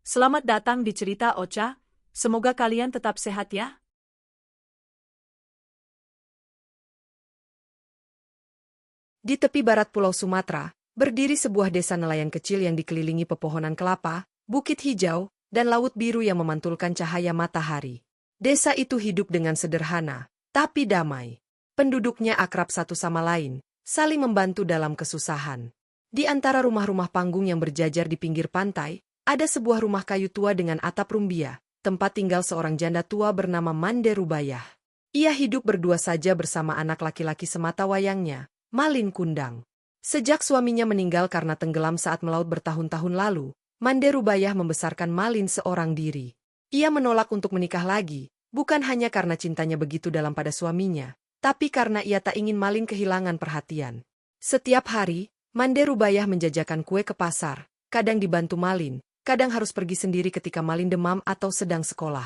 Selamat datang di Cerita Ocha. Semoga kalian tetap sehat ya. Di tepi barat Pulau Sumatera, berdiri sebuah desa nelayan kecil yang dikelilingi pepohonan kelapa, bukit hijau, dan laut biru yang memantulkan cahaya matahari. Desa itu hidup dengan sederhana, tapi damai. Penduduknya akrab satu sama lain, saling membantu dalam kesusahan. Di antara rumah-rumah panggung yang berjajar di pinggir pantai, ada sebuah rumah kayu tua dengan atap rumbia, tempat tinggal seorang janda tua bernama Mande Rubayah. Ia hidup berdua saja bersama anak laki-laki semata wayangnya, Malin Kundang. Sejak suaminya meninggal karena tenggelam saat melaut bertahun-tahun lalu, Mande Rubayah membesarkan Malin seorang diri. Ia menolak untuk menikah lagi, bukan hanya karena cintanya begitu dalam pada suaminya, tapi karena ia tak ingin Malin kehilangan perhatian. Setiap hari, Mande Rubayah menjajakan kue ke pasar, kadang dibantu Malin, kadang harus pergi sendiri ketika Malin demam atau sedang sekolah.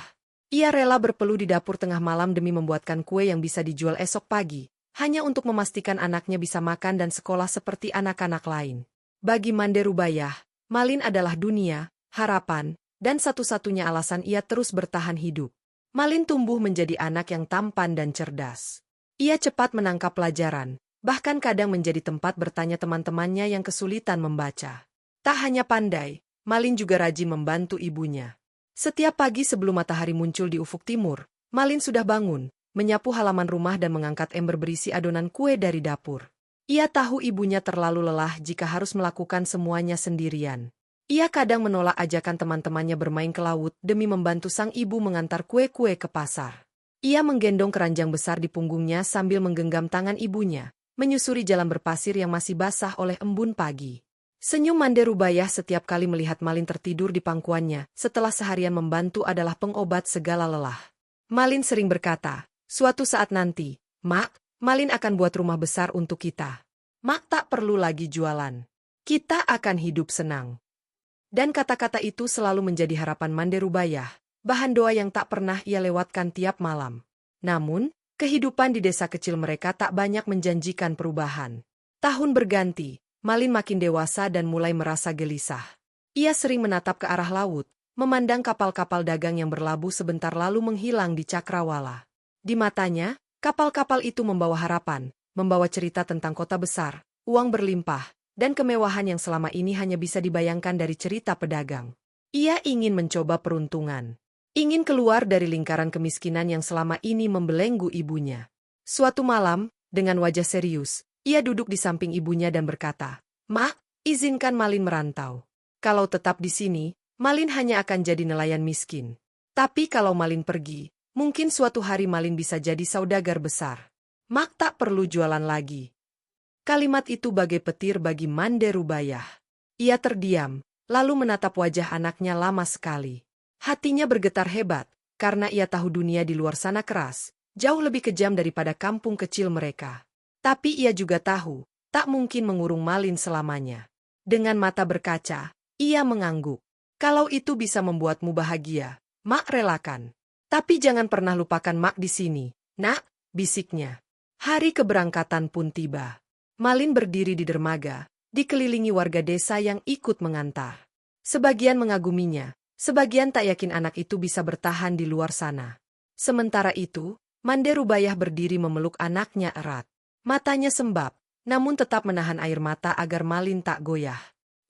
Ia rela berpeluh di dapur tengah malam demi membuatkan kue yang bisa dijual esok pagi, hanya untuk memastikan anaknya bisa makan dan sekolah seperti anak-anak lain. Bagi Mande Rubayah, Malin adalah dunia, harapan, dan satu-satunya alasan ia terus bertahan hidup. Malin tumbuh menjadi anak yang tampan dan cerdas. Ia cepat menangkap pelajaran, bahkan kadang menjadi tempat bertanya teman-temannya yang kesulitan membaca. Tak hanya pandai, Malin juga rajin membantu ibunya. Setiap pagi sebelum matahari muncul di ufuk timur, Malin sudah bangun, menyapu halaman rumah dan mengangkat ember berisi adonan kue dari dapur. Ia tahu ibunya terlalu lelah jika harus melakukan semuanya sendirian. Ia kadang menolak ajakan teman-temannya bermain ke laut demi membantu sang ibu mengantar kue-kue ke pasar. Ia menggendong keranjang besar di punggungnya sambil menggenggam tangan ibunya, menyusuri jalan berpasir yang masih basah oleh embun pagi. Senyum Mande Rubayah setiap kali melihat Malin tertidur di pangkuannya setelah seharian membantu adalah pengobat segala lelah. Malin sering berkata, "Suatu saat nanti, Mak, Malin akan buat rumah besar untuk kita. Mak tak perlu lagi jualan. Kita akan hidup senang." Dan kata-kata itu selalu menjadi harapan Mande Rubayah, bahan doa yang tak pernah ia lewatkan tiap malam. Namun, kehidupan di desa kecil mereka tak banyak menjanjikan perubahan. Tahun berganti, Malin makin dewasa dan mulai merasa gelisah. Ia sering menatap ke arah laut, memandang kapal-kapal dagang yang berlabuh sebentar lalu menghilang di cakrawala. Di matanya, kapal-kapal itu membawa harapan, membawa cerita tentang kota besar, uang berlimpah, dan kemewahan yang selama ini hanya bisa dibayangkan dari cerita pedagang. Ia ingin mencoba peruntungan. Ingin keluar dari lingkaran kemiskinan yang selama ini membelenggu ibunya. Suatu malam, dengan wajah serius, ia duduk di samping ibunya dan berkata, "Mak, izinkan Malin merantau. Kalau tetap di sini, Malin hanya akan jadi nelayan miskin. Tapi kalau Malin pergi, mungkin suatu hari Malin bisa jadi saudagar besar. Mak tak perlu jualan lagi." Kalimat itu bagai petir bagi Mande Rubayah. Ia terdiam, lalu menatap wajah anaknya lama sekali. Hatinya bergetar hebat, karena ia tahu dunia di luar sana keras, jauh lebih kejam daripada kampung kecil mereka. Tapi ia juga tahu, tak mungkin mengurung Malin selamanya. Dengan mata berkaca, ia mengangguk. "Kalau itu bisa membuatmu bahagia, Mak relakan. Tapi jangan pernah lupakan Mak di sini, Nak," bisiknya. Hari keberangkatan pun tiba. Malin berdiri di dermaga, dikelilingi warga desa yang ikut mengantar. Sebagian mengaguminya, sebagian tak yakin anak itu bisa bertahan di luar sana. Sementara itu, Mande Rubayah berdiri memeluk anaknya erat. Matanya sembab, namun tetap menahan air mata agar Malin tak goyah.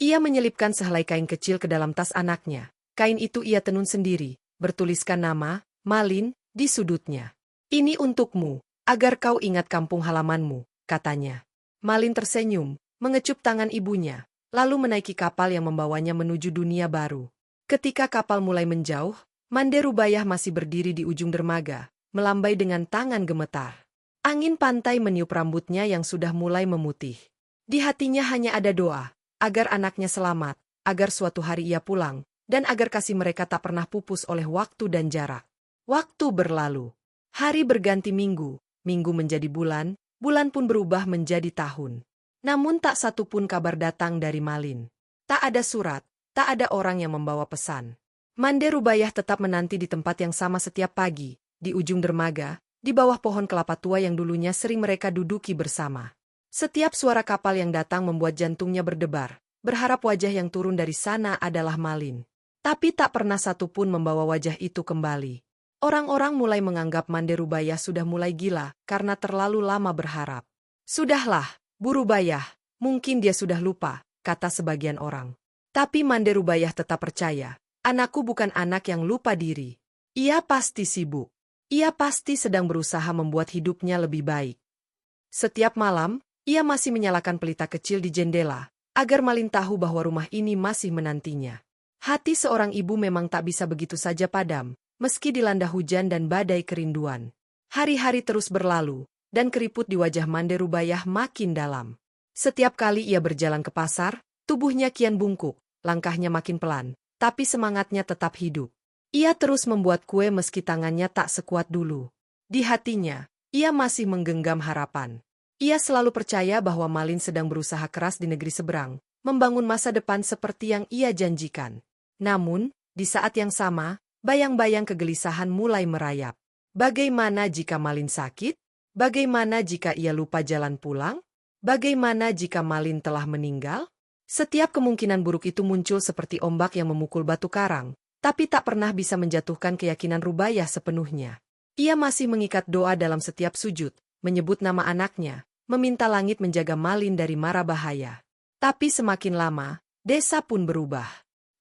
Ia menyelipkan sehelai kain kecil ke dalam tas anaknya. Kain itu ia tenun sendiri, bertuliskan nama, Malin, di sudutnya. "Ini untukmu, agar kau ingat kampung halamanmu," katanya. Malin tersenyum, mengecup tangan ibunya, lalu menaiki kapal yang membawanya menuju dunia baru. Ketika kapal mulai menjauh, Mande Rubayah masih berdiri di ujung dermaga, melambai dengan tangan gemetar. Angin pantai meniup rambutnya yang sudah mulai memutih. Di hatinya hanya ada doa, agar anaknya selamat, agar suatu hari ia pulang, dan agar kasih mereka tak pernah pupus oleh waktu dan jarak. Waktu berlalu. Hari berganti minggu, minggu menjadi bulan, bulan pun berubah menjadi tahun. Namun tak satu pun kabar datang dari Malin. Tak ada surat, tak ada orang yang membawa pesan. Mande Rubayah tetap menanti di tempat yang sama setiap pagi, di ujung dermaga, di bawah pohon kelapa tua yang dulunya sering mereka duduki bersama. Setiap suara kapal yang datang membuat jantungnya berdebar, berharap wajah yang turun dari sana adalah Malin. Tapi tak pernah satu pun membawa wajah itu kembali. Orang-orang mulai menganggap Mande Rubayah sudah mulai gila karena terlalu lama berharap. Sudahlah, Bu Rubayah, mungkin dia sudah lupa, kata sebagian orang. Tapi Mande Rubayah tetap percaya, anakku bukan anak yang lupa diri. Ia pasti sibuk. Ia pasti sedang berusaha membuat hidupnya lebih baik. Setiap malam, ia masih menyalakan pelita kecil di jendela, agar Malin tahu bahwa rumah ini masih menantinya. Hati seorang ibu memang tak bisa begitu saja padam, meski dilanda hujan dan badai kerinduan. Hari-hari terus berlalu, dan keriput di wajah Mande Rubayah makin dalam. Setiap kali ia berjalan ke pasar, tubuhnya kian bungkuk, langkahnya makin pelan, tapi semangatnya tetap hidup. Ia terus membuat kue meski tangannya tak sekuat dulu. Di hatinya, ia masih menggenggam harapan. Ia selalu percaya bahwa Malin sedang berusaha keras di negeri seberang, membangun masa depan seperti yang ia janjikan. Namun, di saat yang sama, bayang-bayang kegelisahan mulai merayap. Bagaimana jika Malin sakit? Bagaimana jika ia lupa jalan pulang? Bagaimana jika Malin telah meninggal? Setiap kemungkinan buruk itu muncul seperti ombak yang memukul batu karang, tapi tak pernah bisa menjatuhkan keyakinan Rubayah sepenuhnya. Ia masih mengikat doa dalam setiap sujud, menyebut nama anaknya, meminta langit menjaga Malin dari mara bahaya. Tapi semakin lama, desa pun berubah.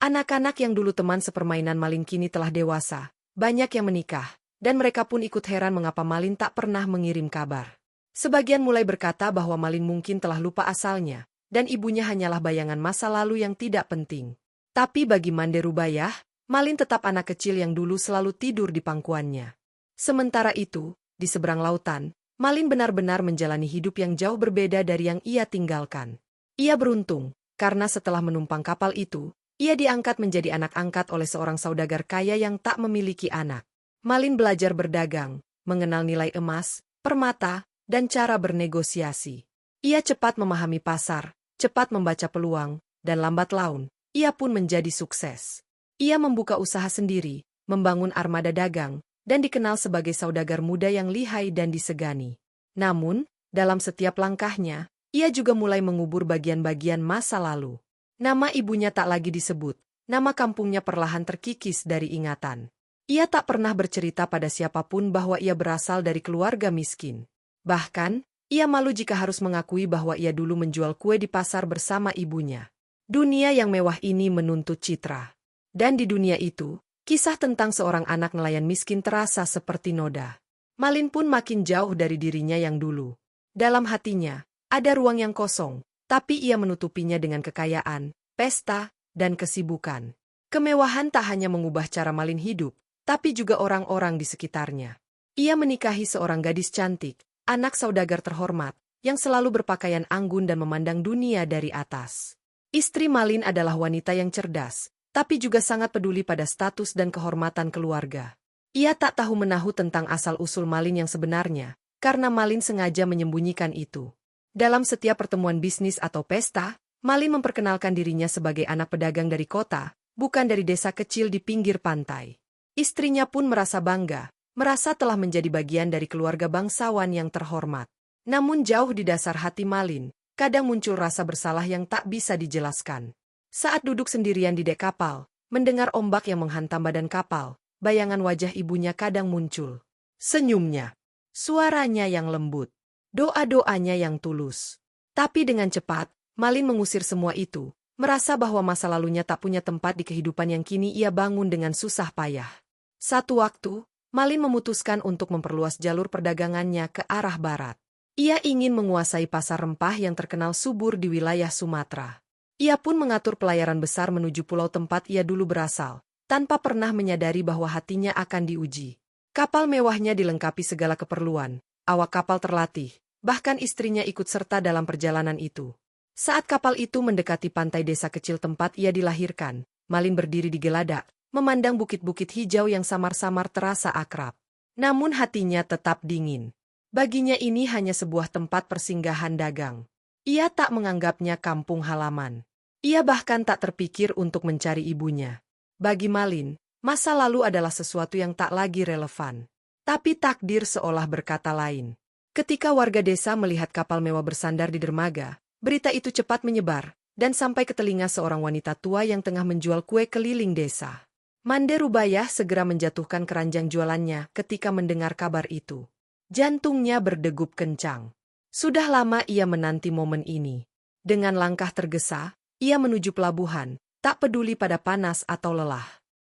Anak-anak yang dulu teman sepermainan Malin kini telah dewasa, banyak yang menikah, dan mereka pun ikut heran mengapa Malin tak pernah mengirim kabar. Sebagian mulai berkata bahwa Malin mungkin telah lupa asalnya, dan ibunya hanyalah bayangan masa lalu yang tidak penting. Tapi bagi Mande Rubayah, Malin tetap anak kecil yang dulu selalu tidur di pangkuannya. Sementara itu, di seberang lautan, Malin benar-benar menjalani hidup yang jauh berbeda dari yang ia tinggalkan. Ia beruntung, karena setelah menumpang kapal itu, ia diangkat menjadi anak angkat oleh seorang saudagar kaya yang tak memiliki anak. Malin belajar berdagang, mengenal nilai emas, permata, dan cara bernegosiasi. Ia cepat memahami pasar, cepat membaca peluang, dan lambat laun, ia pun menjadi sukses. Ia membuka usaha sendiri, membangun armada dagang, dan dikenal sebagai saudagar muda yang lihai dan disegani. Namun, dalam setiap langkahnya, ia juga mulai mengubur bagian-bagian masa lalu. Nama ibunya tak lagi disebut, nama kampungnya perlahan terkikis dari ingatan. Ia tak pernah bercerita pada siapapun bahwa ia berasal dari keluarga miskin. Bahkan, ia malu jika harus mengakui bahwa ia dulu menjual kue di pasar bersama ibunya. Dunia yang mewah ini menuntut citra. Dan di dunia itu, kisah tentang seorang anak nelayan miskin terasa seperti noda. Malin pun makin jauh dari dirinya yang dulu. Dalam hatinya, ada ruang yang kosong, tapi ia menutupinya dengan kekayaan, pesta, dan kesibukan. Kemewahan tak hanya mengubah cara Malin hidup, tapi juga orang-orang di sekitarnya. Ia menikahi seorang gadis cantik, anak saudagar terhormat, yang selalu berpakaian anggun dan memandang dunia dari atas. Istri Malin adalah wanita yang cerdas, tapi juga sangat peduli pada status dan kehormatan keluarga. Ia tak tahu menahu tentang asal-usul Malin yang sebenarnya, karena Malin sengaja menyembunyikan itu. Dalam setiap pertemuan bisnis atau pesta, Malin memperkenalkan dirinya sebagai anak pedagang dari kota, bukan dari desa kecil di pinggir pantai. Istrinya pun merasa bangga, merasa telah menjadi bagian dari keluarga bangsawan yang terhormat. Namun jauh di dasar hati Malin, kadang muncul rasa bersalah yang tak bisa dijelaskan. Saat duduk sendirian di dek kapal, mendengar ombak yang menghantam badan kapal, bayangan wajah ibunya kadang muncul. Senyumnya, suaranya yang lembut, doa-doanya yang tulus. Tapi dengan cepat, Malin mengusir semua itu, merasa bahwa masa lalunya tak punya tempat di kehidupan yang kini ia bangun dengan susah payah. Satu waktu, Malin memutuskan untuk memperluas jalur perdagangannya ke arah barat. Ia ingin menguasai pasar rempah yang terkenal subur di wilayah Sumatera. Ia pun mengatur pelayaran besar menuju pulau tempat ia dulu berasal, tanpa pernah menyadari bahwa hatinya akan diuji. Kapal mewahnya dilengkapi segala keperluan, awak kapal terlatih, bahkan istrinya ikut serta dalam perjalanan itu. Saat kapal itu mendekati pantai desa kecil tempat ia dilahirkan, Malin berdiri di geladak, memandang bukit-bukit hijau yang samar-samar terasa akrab. Namun hatinya tetap dingin. Baginya ini hanya sebuah tempat persinggahan dagang. Ia tak menganggapnya kampung halaman. Ia bahkan tak terpikir untuk mencari ibunya. Bagi Malin, masa lalu adalah sesuatu yang tak lagi relevan. Tapi takdir seolah berkata lain. Ketika warga desa melihat kapal mewah bersandar di dermaga, berita itu cepat menyebar, dan sampai ke telinga seorang wanita tua yang tengah menjual kue keliling desa. Mande Rubayah segera menjatuhkan keranjang jualannya ketika mendengar kabar itu. Jantungnya berdegup kencang. Sudah lama ia menanti momen ini. Dengan langkah tergesa, ia menuju pelabuhan, tak peduli pada panas atau lelah.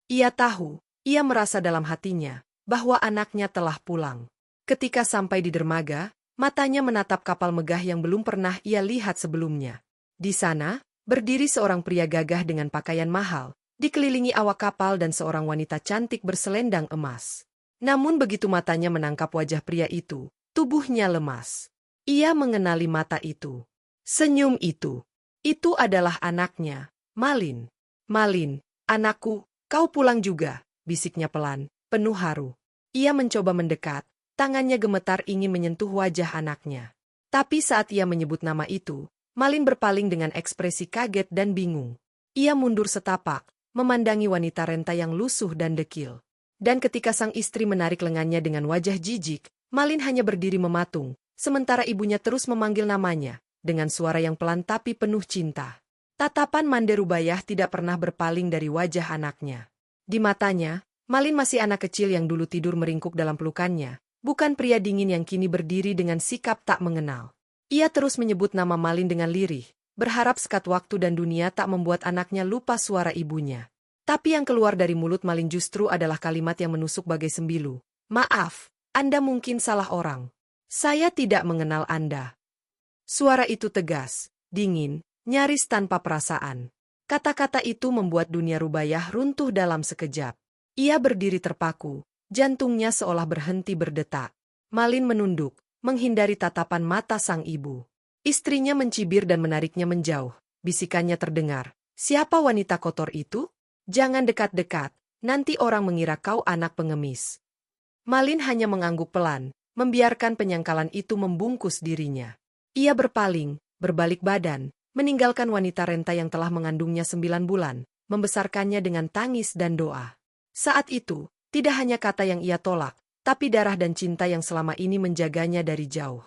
Ia tahu, ia merasa dalam hatinya, bahwa anaknya telah pulang. Ketika sampai di dermaga, matanya menatap kapal megah yang belum pernah ia lihat sebelumnya. Di sana, berdiri seorang pria gagah dengan pakaian mahal, dikelilingi awak kapal dan seorang wanita cantik berselendang emas. Namun begitu matanya menangkap wajah pria itu, tubuhnya lemas. Ia mengenali mata itu. Senyum itu. Itu adalah anaknya, Malin. Malin, anakku, kau pulang juga, bisiknya pelan, penuh haru. Ia mencoba mendekat, tangannya gemetar ingin menyentuh wajah anaknya. Tapi saat ia menyebut nama itu, Malin berpaling dengan ekspresi kaget dan bingung. Ia mundur setapak, memandangi wanita renta yang lusuh dan dekil. Dan ketika sang istri menarik lengannya dengan wajah jijik, Malin hanya berdiri mematung, sementara ibunya terus memanggil namanya, dengan suara yang pelan tapi penuh cinta. Tatapan Mande Rubayah tidak pernah berpaling dari wajah anaknya. Di matanya, Malin masih anak kecil yang dulu tidur meringkuk dalam pelukannya, bukan pria dingin yang kini berdiri dengan sikap tak mengenal. Ia terus menyebut nama Malin dengan lirih, berharap sekat waktu dan dunia tak membuat anaknya lupa suara ibunya. Tapi yang keluar dari mulut Malin justru adalah kalimat yang menusuk bagai sembilu. Maaf, Anda mungkin salah orang. Saya tidak mengenal Anda. Suara itu tegas, dingin, nyaris tanpa perasaan. Kata-kata itu membuat dunia Rubayah runtuh dalam sekejap. Ia berdiri terpaku, jantungnya seolah berhenti berdetak. Malin menunduk, menghindari tatapan mata sang ibu. Istrinya mencibir dan menariknya menjauh. Bisikannya terdengar, "Siapa wanita kotor itu? Jangan dekat-dekat, nanti orang mengira kau anak pengemis." Malin hanya mengangguk pelan, membiarkan penyangkalan itu membungkus dirinya. Ia berpaling, berbalik badan, meninggalkan wanita renta yang telah mengandungnya 9 bulan, membesarkannya dengan tangis dan doa. Saat itu, tidak hanya kata yang ia tolak, tapi darah dan cinta yang selama ini menjaganya dari jauh.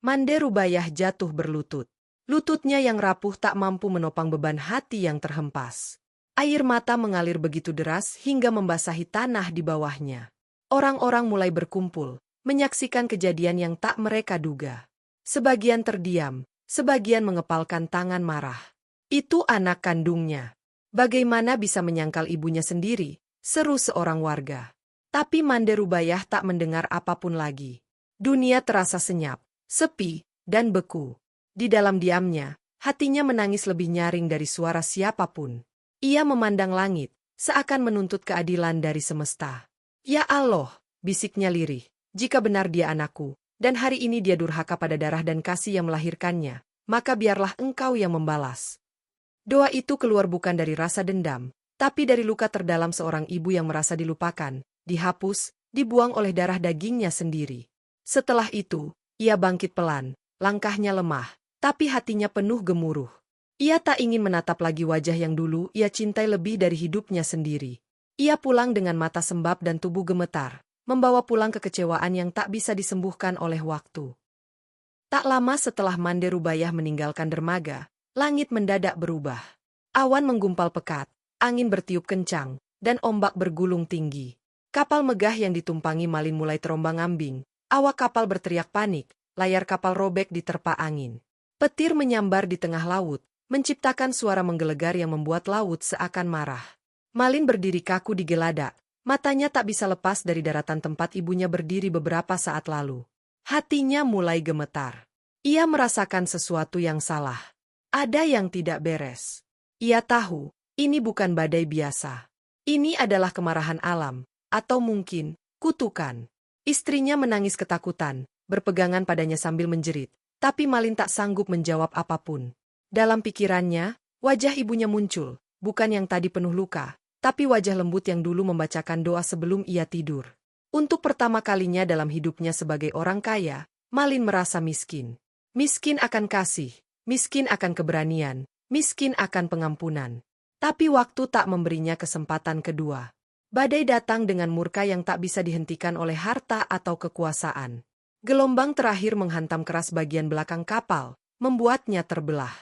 Mande Rubayah jatuh berlutut. Lututnya yang rapuh tak mampu menopang beban hati yang terhempas. Air mata mengalir begitu deras hingga membasahi tanah di bawahnya. Orang-orang mulai berkumpul, menyaksikan kejadian yang tak mereka duga. Sebagian terdiam, sebagian mengepalkan tangan marah. Itu anak kandungnya. Bagaimana bisa menyangkal ibunya sendiri, seru seorang warga. Tapi Mande Rubayah tak mendengar apapun lagi. Dunia terasa senyap, sepi, dan beku. Di dalam diamnya, hatinya menangis lebih nyaring dari suara siapapun. Ia memandang langit, seakan menuntut keadilan dari semesta. Ya Allah, bisiknya lirih, jika benar dia anakku, dan hari ini dia durhaka pada darah dan kasih yang melahirkannya, maka biarlah engkau yang membalas. Doa itu keluar bukan dari rasa dendam, tapi dari luka terdalam seorang ibu yang merasa dilupakan, dihapus, dibuang oleh darah dagingnya sendiri. Setelah itu, ia bangkit pelan, langkahnya lemah, tapi hatinya penuh gemuruh. Ia tak ingin menatap lagi wajah yang dulu ia cintai lebih dari hidupnya sendiri. Ia pulang dengan mata sembab dan tubuh gemetar, membawa pulang kekecewaan yang tak bisa disembuhkan oleh waktu. Tak lama setelah Mande Rubayah meninggalkan dermaga, langit mendadak berubah. Awan menggumpal pekat, angin bertiup kencang, dan ombak bergulung tinggi. Kapal megah yang ditumpangi Malin mulai terombang-ambing. Awak kapal berteriak panik, layar kapal robek diterpa angin. Petir menyambar di tengah laut, menciptakan suara menggelegar yang membuat laut seakan marah. Malin berdiri kaku di geladak, matanya tak bisa lepas dari daratan tempat ibunya berdiri beberapa saat lalu. Hatinya mulai gemetar. Ia merasakan sesuatu yang salah. Ada yang tidak beres. Ia tahu, ini bukan badai biasa. Ini adalah kemarahan alam, atau mungkin, kutukan. Istrinya menangis ketakutan, berpegangan padanya sambil menjerit, tapi Malin tak sanggup menjawab apapun. Dalam pikirannya, wajah ibunya muncul, bukan yang tadi penuh luka, tapi wajah lembut yang dulu membacakan doa sebelum ia tidur. Untuk pertama kalinya dalam hidupnya sebagai orang kaya, Malin merasa miskin. Miskin akan kasih, miskin akan keberanian, miskin akan pengampunan. Tapi waktu tak memberinya kesempatan kedua. Badai datang dengan murka yang tak bisa dihentikan oleh harta atau kekuasaan. Gelombang terakhir menghantam keras bagian belakang kapal, membuatnya terbelah.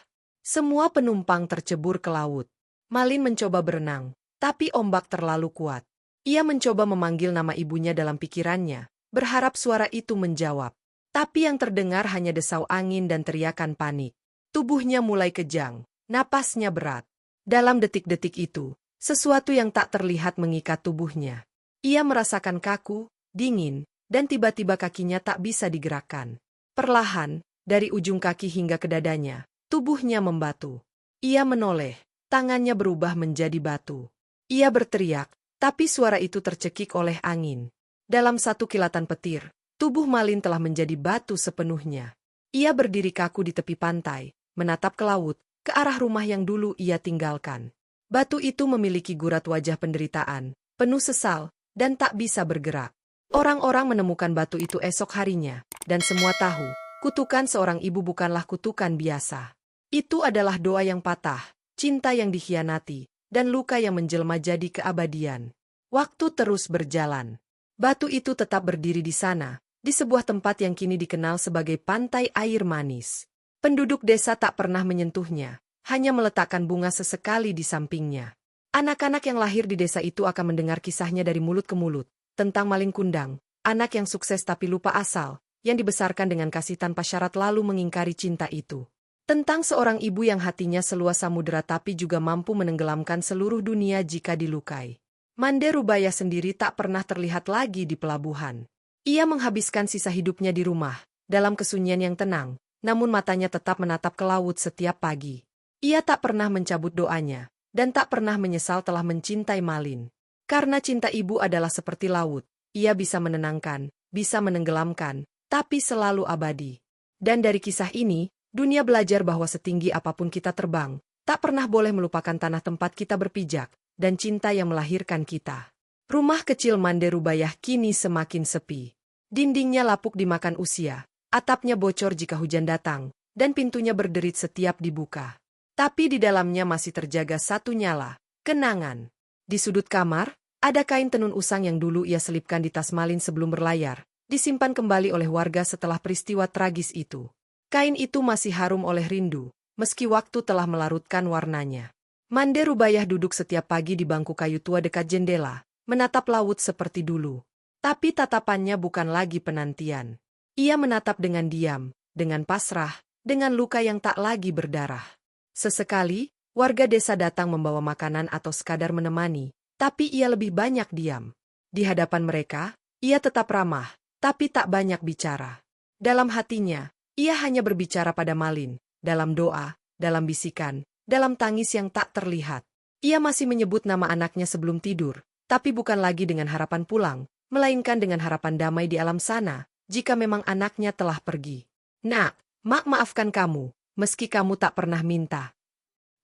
Semua penumpang tercebur ke laut. Malin mencoba berenang, tapi ombak terlalu kuat. Ia mencoba memanggil nama ibunya dalam pikirannya, berharap suara itu menjawab. Tapi yang terdengar hanya desau angin dan teriakan panik. Tubuhnya mulai kejang, napasnya berat. Dalam detik-detik itu, sesuatu yang tak terlihat mengikat tubuhnya. Ia merasakan kaku, dingin, dan tiba-tiba kakinya tak bisa digerakkan. Perlahan, dari ujung kaki hingga ke dadanya, tubuhnya membatu. Ia menoleh, tangannya berubah menjadi batu. Ia berteriak, tapi suara itu tercekik oleh angin. Dalam satu kilatan petir, tubuh Malin telah menjadi batu sepenuhnya. Ia berdiri kaku di tepi pantai, menatap ke laut, ke arah rumah yang dulu ia tinggalkan. Batu itu memiliki gurat wajah penderitaan, penuh sesal, dan tak bisa bergerak. Orang-orang menemukan batu itu esok harinya, dan semua tahu, kutukan seorang ibu bukanlah kutukan biasa. Itu adalah doa yang patah, cinta yang dikhianati, dan luka yang menjelma jadi keabadian. Waktu terus berjalan. Batu itu tetap berdiri di sana, di sebuah tempat yang kini dikenal sebagai Pantai Air Manis. Penduduk desa tak pernah menyentuhnya, hanya meletakkan bunga sesekali di sampingnya. Anak-anak yang lahir di desa itu akan mendengar kisahnya dari mulut ke mulut, tentang Malin Kundang, anak yang sukses tapi lupa asal, yang dibesarkan dengan kasih tanpa syarat lalu mengingkari cinta itu. Tentang seorang ibu yang hatinya seluas samudera tapi juga mampu menenggelamkan seluruh dunia jika dilukai. Mande Rubaya sendiri tak pernah terlihat lagi di pelabuhan. Ia menghabiskan sisa hidupnya di rumah, dalam kesunyian yang tenang, namun matanya tetap menatap ke laut setiap pagi. Ia tak pernah mencabut doanya, dan tak pernah menyesal telah mencintai Malin. Karena cinta ibu adalah seperti laut, ia bisa menenangkan, bisa menenggelamkan, tapi selalu abadi. Dan dari kisah ini, dunia belajar bahwa setinggi apapun kita terbang, tak pernah boleh melupakan tanah tempat kita berpijak, dan cinta yang melahirkan kita. Rumah kecil Mande Rubayah kini semakin sepi. Dindingnya lapuk dimakan usia, atapnya bocor jika hujan datang, dan pintunya berderit setiap dibuka. Tapi di dalamnya masih terjaga satu nyala, kenangan. Di sudut kamar, ada kain tenun usang yang dulu ia selipkan di tas Malin sebelum berlayar, disimpan kembali oleh warga setelah peristiwa tragis itu. Kain itu masih harum oleh rindu, meski waktu telah melarutkan warnanya. Mande Rubayah duduk setiap pagi di bangku kayu tua dekat jendela, menatap laut seperti dulu. Tapi tatapannya bukan lagi penantian. Ia menatap dengan diam, dengan pasrah, dengan luka yang tak lagi berdarah. Sesekali, warga desa datang membawa makanan atau sekadar menemani, tapi ia lebih banyak diam. Di hadapan mereka, ia tetap ramah, tapi tak banyak bicara. Dalam hatinya, ia hanya berbicara pada Malin, dalam doa, dalam bisikan, dalam tangis yang tak terlihat. Ia masih menyebut nama anaknya sebelum tidur, tapi bukan lagi dengan harapan pulang, melainkan dengan harapan damai di alam sana, jika memang anaknya telah pergi. Nak, Mak maafkan kamu, meski kamu tak pernah minta.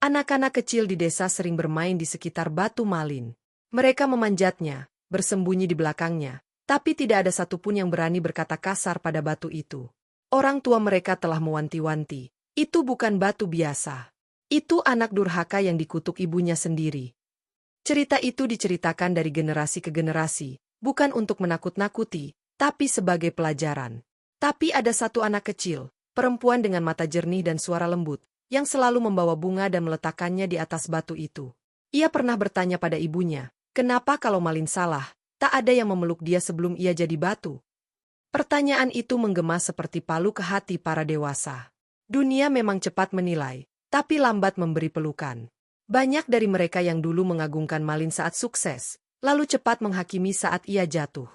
Anak-anak kecil di desa sering bermain di sekitar batu Malin. Mereka memanjatnya, bersembunyi di belakangnya, tapi tidak ada satupun yang berani berkata kasar pada batu itu. Orang tua mereka telah mewanti-wanti, itu bukan batu biasa. Itu anak durhaka yang dikutuk ibunya sendiri. Cerita itu diceritakan dari generasi ke generasi, bukan untuk menakut-nakuti, tapi sebagai pelajaran. Tapi ada satu anak kecil, perempuan dengan mata jernih dan suara lembut, yang selalu membawa bunga dan meletakkannya di atas batu itu. Ia pernah bertanya pada ibunya, kenapa kalau Malin salah, tak ada yang memeluk dia sebelum ia jadi batu? Pertanyaan itu menggema seperti palu ke hati para dewasa. Dunia memang cepat menilai, tapi lambat memberi pelukan. Banyak dari mereka yang dulu mengagungkan Malin saat sukses, lalu cepat menghakimi saat ia jatuh.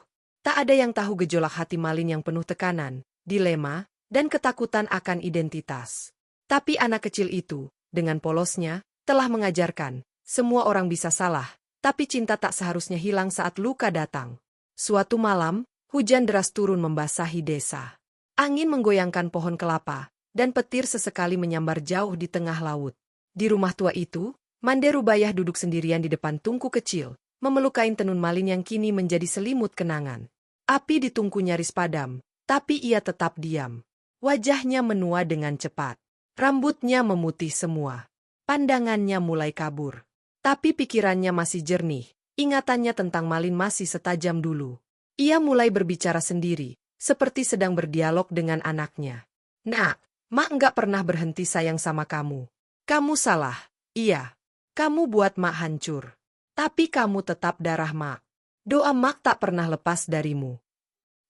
Tak ada yang tahu gejolak hati Malin yang penuh tekanan, dilema, dan ketakutan akan identitas. Tapi anak kecil itu, dengan polosnya, telah mengajarkan, semua orang bisa salah, tapi cinta tak seharusnya hilang saat luka datang. Suatu malam, hujan deras turun membasahi desa. Angin menggoyangkan pohon kelapa, dan petir sesekali menyambar jauh di tengah laut. Di rumah tua itu, Mande Rubayah duduk sendirian di depan tungku kecil, memeluk kain tenun Malin yang kini menjadi selimut kenangan. Api di tungku nyaris padam, tapi ia tetap diam. Wajahnya menua dengan cepat. Rambutnya memutih semua. Pandangannya mulai kabur. Tapi pikirannya masih jernih, ingatannya tentang Malin masih setajam dulu. Ia mulai berbicara sendiri, seperti sedang berdialog dengan anaknya. Nak, Mak enggak pernah berhenti sayang sama kamu. Kamu salah. Iya. Kamu buat Mak hancur. Tapi kamu tetap darah Mak. Doa Mak tak pernah lepas darimu.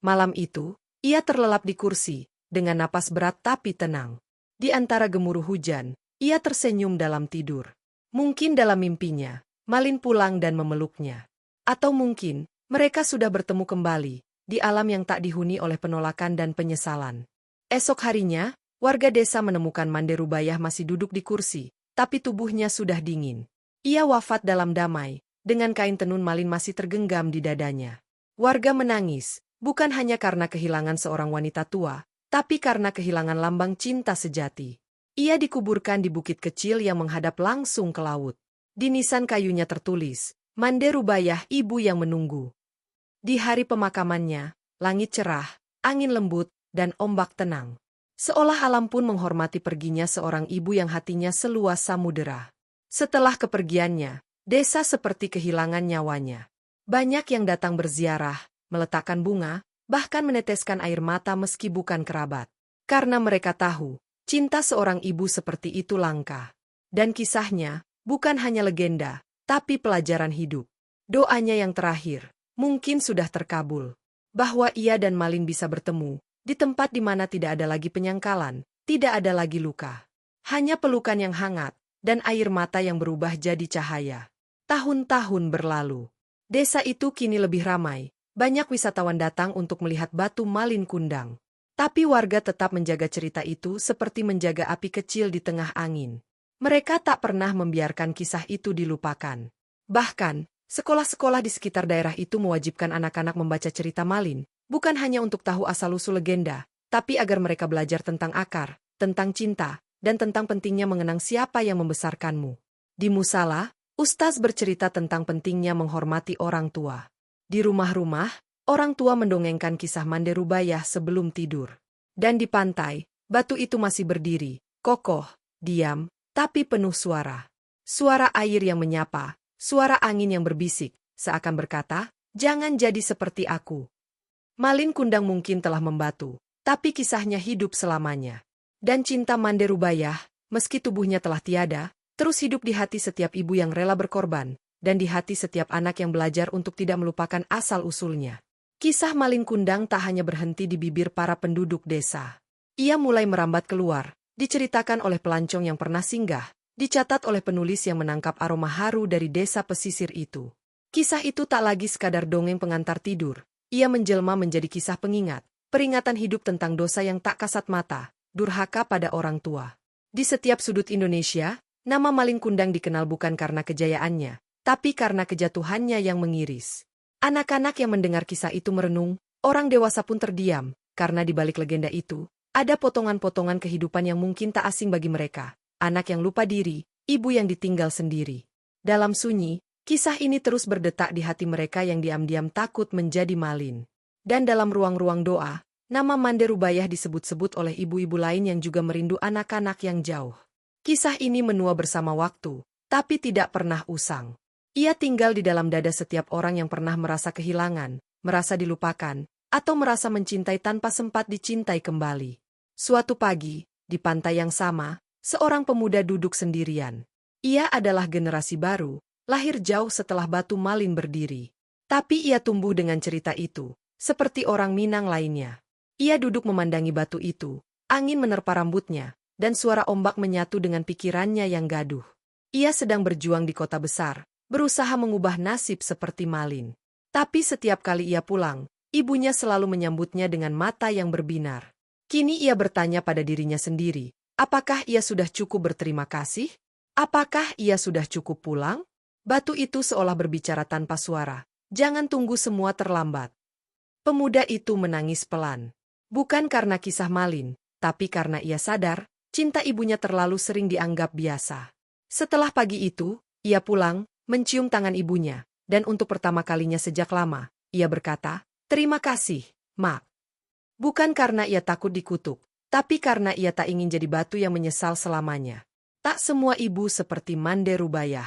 Malam itu, ia terlelap di kursi, dengan napas berat tapi tenang. Di antara gemuruh hujan, ia tersenyum dalam tidur. Mungkin dalam mimpinya, Malin pulang dan memeluknya. Atau mungkin, mereka sudah bertemu kembali, di alam yang tak dihuni oleh penolakan dan penyesalan. Esok harinya, warga desa menemukan Mande Rubayah masih duduk di kursi, tapi tubuhnya sudah dingin. Ia wafat dalam damai, dengan kain tenun Malin masih tergenggam di dadanya. Warga menangis, bukan hanya karena kehilangan seorang wanita tua, tapi karena kehilangan lambang cinta sejati. Ia dikuburkan di bukit kecil yang menghadap langsung ke laut. Di nisan kayunya tertulis, Mande Rubayah ibu yang menunggu. Di hari pemakamannya, langit cerah, angin lembut, dan ombak tenang. Seolah alam pun menghormati perginya seorang ibu yang hatinya seluas samudera. Setelah kepergiannya, desa seperti kehilangan nyawanya. Banyak yang datang berziarah, meletakkan bunga, bahkan meneteskan air mata meski bukan kerabat. Karena mereka tahu, cinta seorang ibu seperti itu langka. Dan kisahnya, bukan hanya legenda, tapi pelajaran hidup. Doanya yang terakhir, mungkin sudah terkabul. Bahwa ia dan Malin bisa bertemu, di tempat di mana tidak ada lagi penyangkalan, tidak ada lagi luka. Hanya pelukan yang hangat, dan air mata yang berubah jadi cahaya. Tahun-tahun berlalu. Desa itu kini lebih ramai, banyak wisatawan datang untuk melihat batu Malin Kundang. Tapi warga tetap menjaga cerita itu seperti menjaga api kecil di tengah angin. Mereka tak pernah membiarkan kisah itu dilupakan. Bahkan, sekolah-sekolah di sekitar daerah itu mewajibkan anak-anak membaca cerita Malin, bukan hanya untuk tahu asal-usul legenda, tapi agar mereka belajar tentang akar, tentang cinta, dan tentang pentingnya mengenang siapa yang membesarkanmu. Di musala, ustaz bercerita tentang pentingnya menghormati orang tua. Di rumah-rumah, orang tua mendongengkan kisah Mande Rubayah sebelum tidur. Dan di pantai, batu itu masih berdiri, kokoh, diam, tapi penuh suara. Suara air yang menyapa, suara angin yang berbisik, seakan berkata, jangan jadi seperti aku. Malin Kundang mungkin telah membatu, tapi kisahnya hidup selamanya. Dan cinta Mande Rubayah, meski tubuhnya telah tiada, terus hidup di hati setiap ibu yang rela berkorban, dan di hati setiap anak yang belajar untuk tidak melupakan asal-usulnya. Kisah Malin Kundang tak hanya berhenti di bibir para penduduk desa. Ia mulai merambat keluar, diceritakan oleh pelancong yang pernah singgah, dicatat oleh penulis yang menangkap aroma haru dari desa pesisir itu. Kisah itu tak lagi sekadar dongeng pengantar tidur, ia menjelma menjadi kisah pengingat, peringatan hidup tentang dosa yang tak kasat mata, durhaka pada orang tua. Di setiap sudut Indonesia, nama Malin Kundang dikenal bukan karena kejayaannya, tapi karena kejatuhannya yang mengiris. Anak-anak yang mendengar kisah itu merenung, orang dewasa pun terdiam, karena di balik legenda itu, ada potongan-potongan kehidupan yang mungkin tak asing bagi mereka. Anak yang lupa diri, ibu yang ditinggal sendiri. Dalam sunyi, kisah ini terus berdetak di hati mereka yang diam-diam takut menjadi Malin. Dan dalam ruang-ruang doa, nama Mande Rubayah disebut-sebut oleh ibu-ibu lain yang juga merindu anak-anak yang jauh. Kisah ini menua bersama waktu, tapi tidak pernah usang. Ia tinggal di dalam dada setiap orang yang pernah merasa kehilangan, merasa dilupakan, atau merasa mencintai tanpa sempat dicintai kembali. Suatu pagi, di pantai yang sama, seorang pemuda duduk sendirian. Ia adalah generasi baru, lahir jauh setelah batu Malin berdiri. Tapi ia tumbuh dengan cerita itu, seperti orang Minang lainnya. Ia duduk memandangi batu itu, angin menerpa rambutnya, dan suara ombak menyatu dengan pikirannya yang gaduh. Ia sedang berjuang di kota besar, berusaha mengubah nasib seperti Malin. Tapi setiap kali ia pulang, ibunya selalu menyambutnya dengan mata yang berbinar. Kini ia bertanya pada dirinya sendiri, apakah ia sudah cukup berterima kasih? Apakah ia sudah cukup pulang? Batu itu seolah berbicara tanpa suara, jangan tunggu semua terlambat. Pemuda itu menangis pelan. Bukan karena kisah Malin, tapi karena ia sadar, cinta ibunya terlalu sering dianggap biasa. Setelah pagi itu, ia pulang, mencium tangan ibunya, dan untuk pertama kalinya sejak lama, ia berkata, terima kasih, Mak. Bukan karena ia takut dikutuk, tapi karena ia tak ingin jadi batu yang menyesal selamanya. Tak semua ibu seperti Mande Rubayah.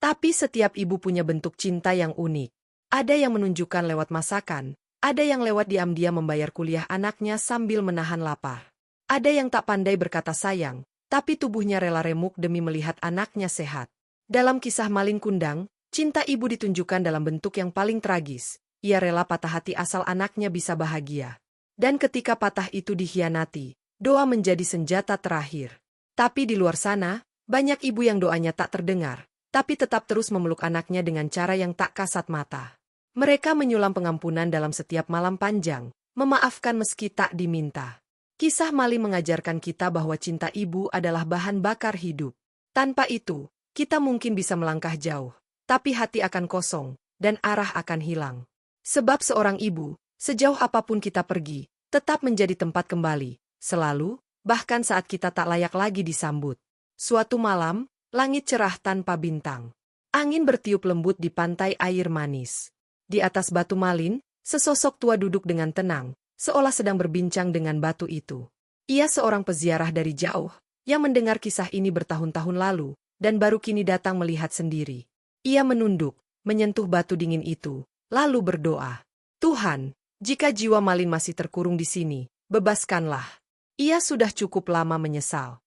Tapi setiap ibu punya bentuk cinta yang unik. Ada yang menunjukkan lewat masakan, ada yang lewat diam-diam membayar kuliah anaknya sambil menahan lapar. Ada yang tak pandai berkata sayang, tapi tubuhnya rela remuk demi melihat anaknya sehat. Dalam kisah Malin Kundang, cinta ibu ditunjukkan dalam bentuk yang paling tragis. Ia rela patah hati asal anaknya bisa bahagia. Dan ketika patah itu dikhianati, doa menjadi senjata terakhir. Tapi di luar sana, banyak ibu yang doanya tak terdengar, tapi tetap terus memeluk anaknya dengan cara yang tak kasat mata. Mereka menyulam pengampunan dalam setiap malam panjang, memaafkan meski tak diminta. Kisah Malin mengajarkan kita bahwa cinta ibu adalah bahan bakar hidup. Tanpa itu, kita mungkin bisa melangkah jauh, tapi hati akan kosong, dan arah akan hilang. Sebab seorang ibu, sejauh apapun kita pergi, tetap menjadi tempat kembali, selalu, bahkan saat kita tak layak lagi disambut. Suatu malam, langit cerah tanpa bintang. Angin bertiup lembut di pantai air manis. Di atas batu Malin, sesosok tua duduk dengan tenang, seolah sedang berbincang dengan batu itu. Ia seorang peziarah dari jauh, yang mendengar kisah ini bertahun-tahun lalu, dan baru kini datang melihat sendiri. Ia menunduk, menyentuh batu dingin itu, lalu berdoa. Tuhan, jika jiwa Malin masih terkurung di sini, bebaskanlah. Ia sudah cukup lama menyesal.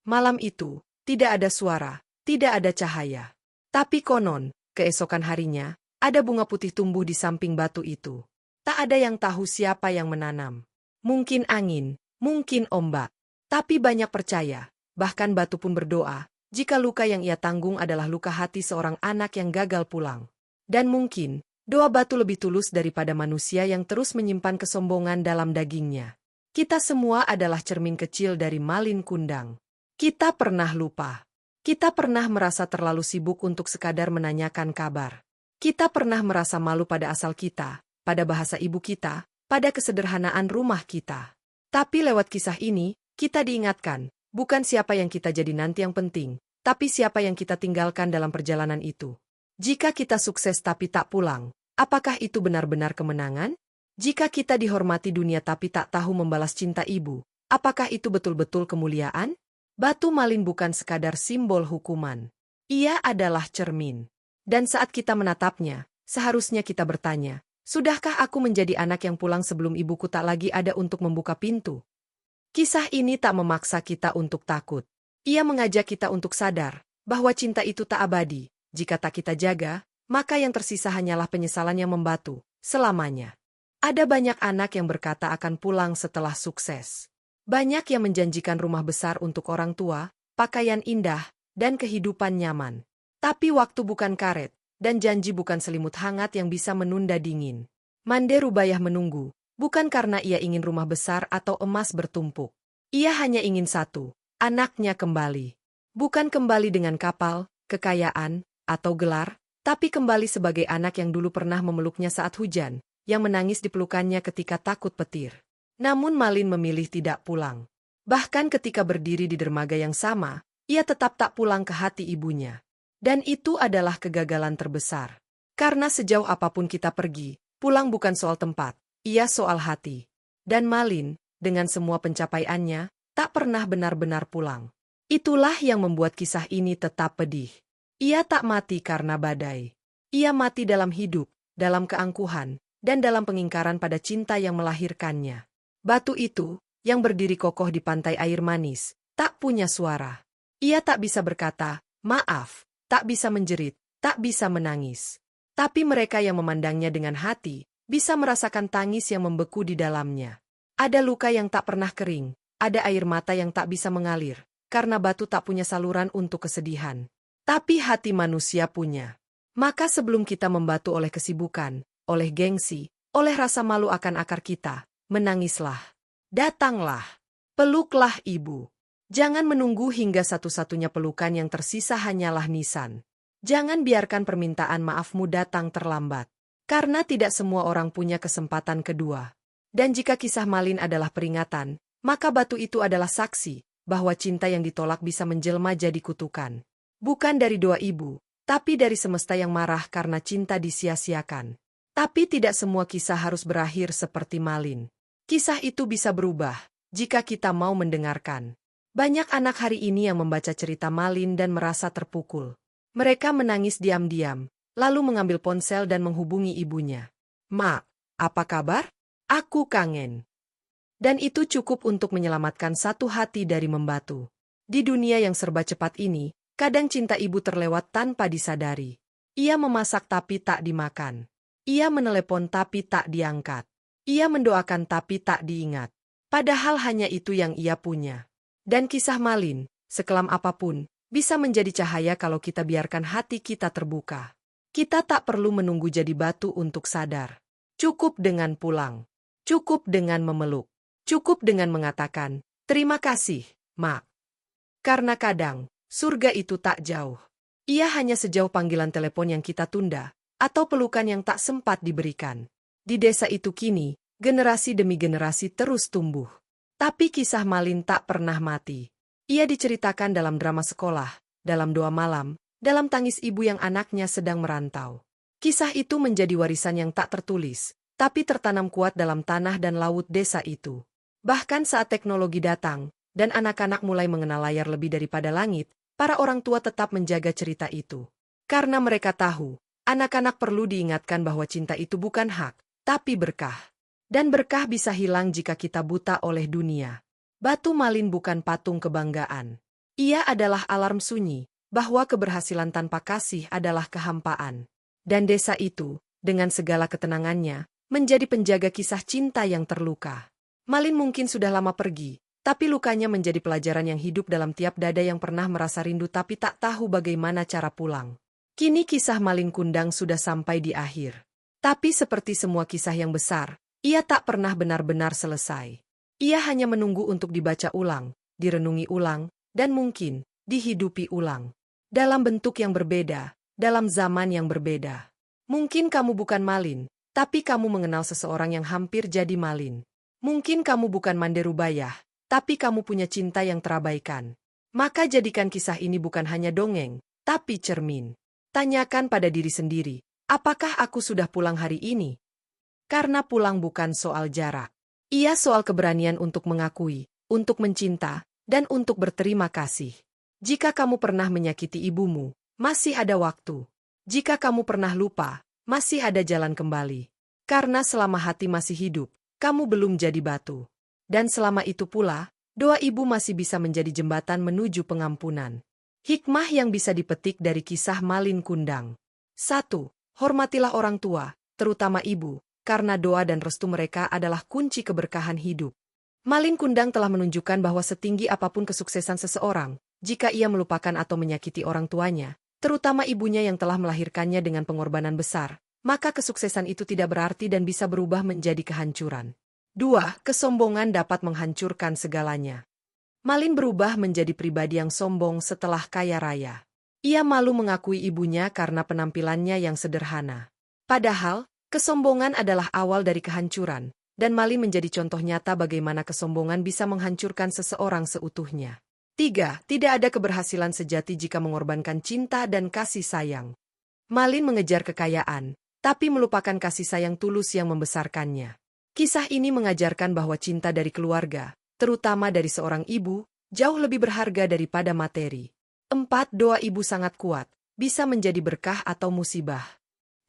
Malam itu, tidak ada suara, tidak ada cahaya. Tapi konon, keesokan harinya, ada bunga putih tumbuh di samping batu itu. Tak ada yang tahu siapa yang menanam. Mungkin angin, mungkin ombak. Tapi banyak percaya, bahkan batu pun berdoa, jika luka yang ia tanggung adalah luka hati seorang anak yang gagal pulang. Dan mungkin, doa batu lebih tulus daripada manusia yang terus menyimpan kesombongan dalam dagingnya. Kita semua adalah cermin kecil dari Malin Kundang. Kita pernah lupa. Kita pernah merasa terlalu sibuk untuk sekadar menanyakan kabar. Kita pernah merasa malu pada asal kita, pada bahasa ibu kita, pada kesederhanaan rumah kita. Tapi lewat kisah ini, kita diingatkan, bukan siapa yang kita jadi nanti yang penting, tapi siapa yang kita tinggalkan dalam perjalanan itu. Jika kita sukses tapi tak pulang, apakah itu benar-benar kemenangan? Jika kita dihormati dunia tapi tak tahu membalas cinta ibu, apakah itu betul-betul kemuliaan? Batu Malin bukan sekadar simbol hukuman. Ia adalah cermin. Dan saat kita menatapnya, seharusnya kita bertanya, sudahkah aku menjadi anak yang pulang sebelum ibuku tak lagi ada untuk membuka pintu? Kisah ini tak memaksa kita untuk takut. Ia mengajak kita untuk sadar bahwa cinta itu tak abadi. Jika tak kita jaga, maka yang tersisa hanyalah penyesalan yang membatu selamanya. Ada banyak anak yang berkata akan pulang setelah sukses. Banyak yang menjanjikan rumah besar untuk orang tua, pakaian indah, dan kehidupan nyaman. Tapi waktu bukan karet, dan janji bukan selimut hangat yang bisa menunda dingin. Mande Rubayah menunggu, bukan karena ia ingin rumah besar atau emas bertumpuk. Ia hanya ingin satu, anaknya kembali. Bukan kembali dengan kapal, kekayaan, atau gelar, tapi kembali sebagai anak yang dulu pernah memeluknya saat hujan, yang menangis di pelukannya ketika takut petir. Namun Malin memilih tidak pulang. Bahkan ketika berdiri di dermaga yang sama, ia tetap tak pulang ke hati ibunya. Dan itu adalah kegagalan terbesar. Karena sejauh apapun kita pergi, pulang bukan soal tempat, ia soal hati. Dan Malin, dengan semua pencapaiannya, tak pernah benar-benar pulang. Itulah yang membuat kisah ini tetap pedih. Ia tak mati karena badai. Ia mati dalam hidup, dalam keangkuhan, dan dalam pengingkaran pada cinta yang melahirkannya. Batu itu, yang berdiri kokoh di pantai air manis, tak punya suara. Ia tak bisa berkata, maaf. Tak bisa menjerit, tak bisa menangis. Tapi mereka yang memandangnya dengan hati, bisa merasakan tangis yang membeku di dalamnya. Ada luka yang tak pernah kering, ada air mata yang tak bisa mengalir, karena batu tak punya saluran untuk kesedihan. Tapi hati manusia punya. Maka sebelum kita membatu oleh kesibukan, oleh gengsi, oleh rasa malu akan akar kita, menangislah. Datanglah. Peluklah ibu. Jangan menunggu hingga satu-satunya pelukan yang tersisa hanyalah nisan. Jangan biarkan permintaan maafmu datang terlambat. Karena tidak semua orang punya kesempatan kedua. Dan jika kisah Malin adalah peringatan, maka batu itu adalah saksi bahwa cinta yang ditolak bisa menjelma jadi kutukan. Bukan dari doa ibu, tapi dari semesta yang marah karena cinta disia-siakan. Tapi tidak semua kisah harus berakhir seperti Malin. Kisah itu bisa berubah jika kita mau mendengarkan. Banyak anak hari ini yang membaca cerita Malin dan merasa terpukul. Mereka menangis diam-diam, lalu mengambil ponsel dan menghubungi ibunya. "Mak, apa kabar? Aku kangen." Dan itu cukup untuk menyelamatkan satu hati dari membatu. Di dunia yang serba cepat ini, kadang cinta ibu terlewat tanpa disadari. Ia memasak tapi tak dimakan. Ia menelepon tapi tak diangkat. Ia mendoakan tapi tak diingat. Padahal hanya itu yang ia punya. Dan kisah Malin, sekelam apapun, bisa menjadi cahaya kalau kita biarkan hati kita terbuka. Kita tak perlu menunggu jadi batu untuk sadar. Cukup dengan pulang. Cukup dengan memeluk. Cukup dengan mengatakan, terima kasih, Mak. Karena kadang, surga itu tak jauh. Ia hanya sejauh panggilan telepon yang kita tunda, atau pelukan yang tak sempat diberikan. Di desa itu kini, generasi demi generasi terus tumbuh. Tapi kisah Malin tak pernah mati. Ia diceritakan dalam drama sekolah, dalam doa malam, dalam tangis ibu yang anaknya sedang merantau. Kisah itu menjadi warisan yang tak tertulis, tapi tertanam kuat dalam tanah dan laut desa itu. Bahkan saat teknologi datang, dan anak-anak mulai mengenal layar lebih daripada langit, para orang tua tetap menjaga cerita itu. Karena mereka tahu, anak-anak perlu diingatkan bahwa cinta itu bukan hak, tapi berkah. Dan berkah bisa hilang jika kita buta oleh dunia. Batu Malin bukan patung kebanggaan. Ia adalah alarm sunyi, bahwa keberhasilan tanpa kasih adalah kehampaan. Dan desa itu, dengan segala ketenangannya, menjadi penjaga kisah cinta yang terluka. Malin mungkin sudah lama pergi, tapi lukanya menjadi pelajaran yang hidup dalam tiap dada yang pernah merasa rindu tapi tak tahu bagaimana cara pulang. Kini kisah Malin Kundang sudah sampai di akhir. Tapi seperti semua kisah yang besar, ia tak pernah benar-benar selesai. Ia hanya menunggu untuk dibaca ulang, direnungi ulang, dan mungkin dihidupi ulang. Dalam bentuk yang berbeda, dalam zaman yang berbeda. Mungkin kamu bukan Malin, tapi kamu mengenal seseorang yang hampir jadi Malin. Mungkin kamu bukan Manderubayah, tapi kamu punya cinta yang terabaikan. Maka jadikan kisah ini bukan hanya dongeng, tapi cermin. Tanyakan pada diri sendiri, apakah aku sudah pulang hari ini? Karena pulang bukan soal jarak. Ia soal keberanian untuk mengakui, untuk mencinta, dan untuk berterima kasih. Jika kamu pernah menyakiti ibumu, masih ada waktu. Jika kamu pernah lupa, masih ada jalan kembali. Karena selama hati masih hidup, kamu belum jadi batu. Dan selama itu pula, doa ibu masih bisa menjadi jembatan menuju pengampunan. Hikmah yang bisa dipetik dari kisah Malin Kundang. 1. Hormatilah orang tua, terutama ibu, karena doa dan restu mereka adalah kunci keberkahan hidup. Malin Kundang telah menunjukkan bahwa setinggi apapun kesuksesan seseorang, jika ia melupakan atau menyakiti orang tuanya, terutama ibunya yang telah melahirkannya dengan pengorbanan besar, maka kesuksesan itu tidak berarti dan bisa berubah menjadi kehancuran. 2. Kesombongan dapat menghancurkan segalanya. Malin berubah menjadi pribadi yang sombong setelah kaya raya. Ia malu mengakui ibunya karena penampilannya yang sederhana. Padahal, kesombongan adalah awal dari kehancuran, dan Malin menjadi contoh nyata bagaimana kesombongan bisa menghancurkan seseorang seutuhnya. 3. Tidak ada keberhasilan sejati jika mengorbankan cinta dan kasih sayang. Malin mengejar kekayaan, tapi melupakan kasih sayang tulus yang membesarkannya. Kisah ini mengajarkan bahwa cinta dari keluarga, terutama dari seorang ibu, jauh lebih berharga daripada materi. 4. Doa ibu sangat kuat, bisa menjadi berkah atau musibah.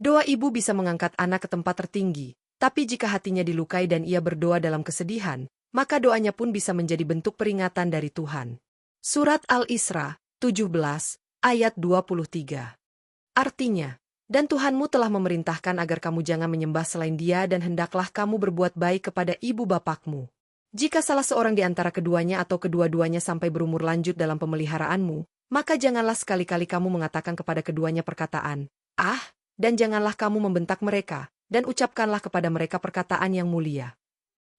Doa ibu bisa mengangkat anak ke tempat tertinggi, tapi jika hatinya dilukai dan ia berdoa dalam kesedihan, maka doanya pun bisa menjadi bentuk peringatan dari Tuhan. Surat Al-Isra, 17, ayat 23. Artinya, dan Tuhanmu telah memerintahkan agar kamu jangan menyembah selain Dia dan hendaklah kamu berbuat baik kepada ibu bapakmu. Jika salah seorang di antara keduanya atau kedua-duanya sampai berumur lanjut dalam pemeliharaanmu, maka janganlah sekali-kali kamu mengatakan kepada keduanya perkataan, "Ah," dan janganlah kamu membentak mereka, dan ucapkanlah kepada mereka perkataan yang mulia.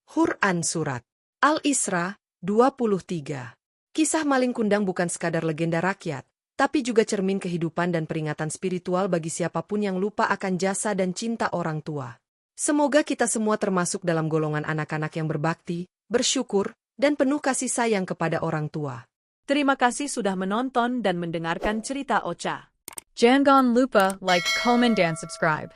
Quran Surat Al-Isra, 23. Kisah Malin Kundang bukan sekadar legenda rakyat, tapi juga cermin kehidupan dan peringatan spiritual bagi siapapun yang lupa akan jasa dan cinta orang tua. Semoga kita semua termasuk dalam golongan anak-anak yang berbakti, bersyukur, dan penuh kasih sayang kepada orang tua. Terima kasih sudah menonton dan mendengarkan cerita Ocha. Jangan lupa like, comment, dan subscribe.